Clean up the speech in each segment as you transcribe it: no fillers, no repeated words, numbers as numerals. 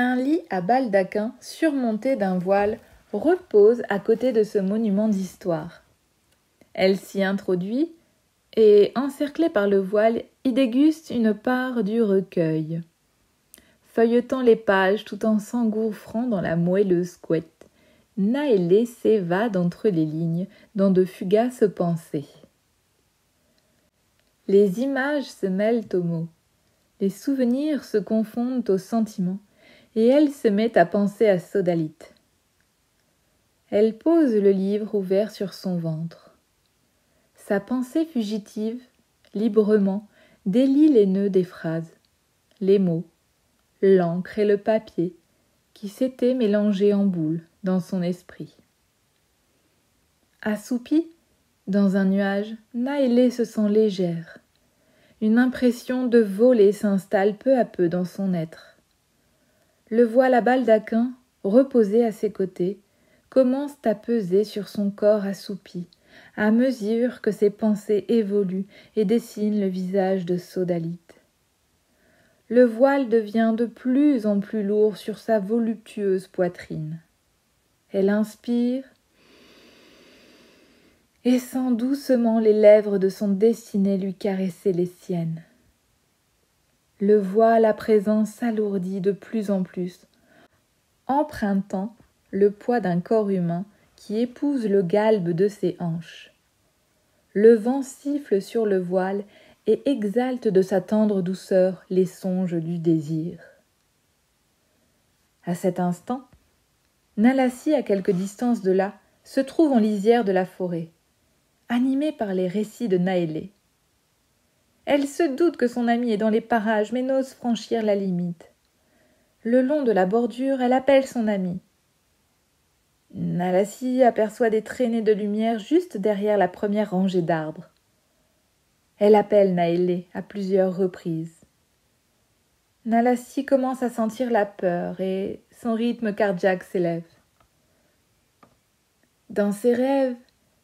Un lit à baldaquin surmonté d'un voile repose à côté de ce monument d'histoire. Elle s'y introduit et, encerclée par le voile, y déguste une part du recueil. Feuilletant les pages tout en s'engouffrant dans la moelleuse couette, Naëlé s'évade entre les lignes dans de fugaces pensées. Les images se mêlent aux mots, les souvenirs se confondent aux sentiments, et elle se met à penser à Sodalite. Elle pose le livre ouvert sur son ventre. Sa pensée fugitive, librement, délie les nœuds des phrases, les mots, l'encre et le papier qui s'étaient mélangés en boules dans son esprit. Assoupie, dans un nuage, Naëlé se sent légère. Une impression de voler s'installe peu à peu dans son être. Le voile à baldaquin, reposé à ses côtés, commence à peser sur son corps assoupi, à mesure que ses pensées évoluent et dessinent le visage de Sodalite. Le voile devient de plus en plus lourd sur sa voluptueuse poitrine. Elle inspire et sent doucement les lèvres de son destiné lui caresser les siennes. Le voile à présent s'alourdit de plus en plus, empruntant le poids d'un corps humain qui épouse le galbe de ses hanches. Le vent siffle sur le voile et exalte de sa tendre douceur les songes du désir. À cet instant, Nalassi, à quelque distance de là, se trouve en lisière de la forêt, animée par les récits de Naëlé. Elle se doute que son amie est dans les parages, mais n'ose franchir la limite. Le long de la bordure, elle appelle son amie. Nalassi aperçoit des traînées de lumière juste derrière la première rangée d'arbres. Elle appelle Naëlé à plusieurs reprises. Nalassi commence à sentir la peur et son rythme cardiaque s'élève. Dans ses rêves,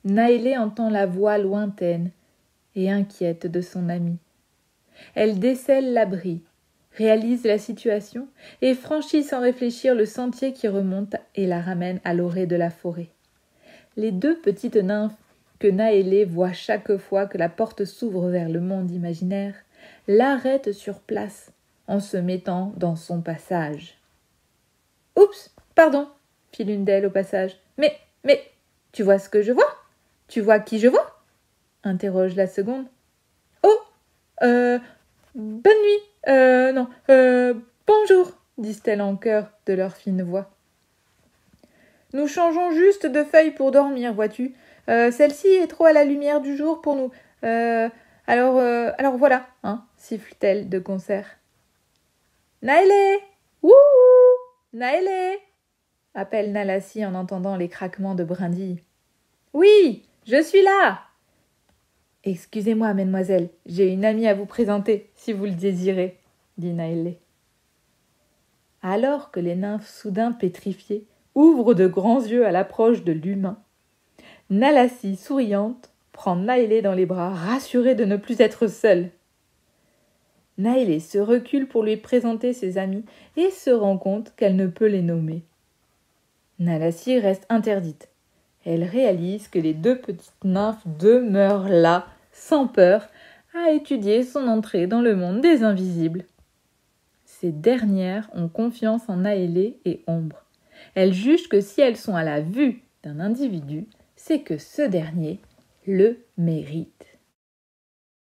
Naëlé entend la voix lointaine et inquiète de son amie. Elle décèle l'abri, réalise la situation et franchit sans réfléchir le sentier qui remonte et la ramène à l'orée de la forêt. Les deux petites nymphes que Naëlé voit chaque fois que la porte s'ouvre vers le monde imaginaire l'arrêtent sur place en se mettant dans son passage. « Oups, pardon !» fit l'une d'elles au passage. « Mais, tu vois ce que je vois ? Tu vois qui je vois ?» interroge la seconde. « Oh, bonne nuit, bonjour !» disent-elles en chœur de leur fine voix. « Nous changeons juste de feuille pour dormir, vois-tu. Celle-ci est trop à la lumière du jour pour nous. Alors voilà, hein, siffle-t-elle de concert. « Naëlé ! Wouhou ! Naëlé !» appelle Nalassi en entendant les craquements de brindilles. « Oui, je suis là !»« Excusez-moi, mesdemoiselles, j'ai une amie à vous présenter, si vous le désirez, » dit Naëlé. Alors que les nymphes, soudain pétrifiées, ouvrent de grands yeux à l'approche de l'humain, Nalassi, souriante, prend Naëlé dans les bras, rassurée de ne plus être seule. Naëlé se recule pour lui présenter ses amis et se rend compte qu'elle ne peut les nommer. Nalassi reste interdite. Elle réalise que les deux petites nymphes demeurent là, sans peur, à étudier son entrée dans le monde des invisibles. Ces dernières ont confiance en Naëlé et Ombre. Elles jugent que si elles sont à la vue d'un individu, c'est que ce dernier le mérite.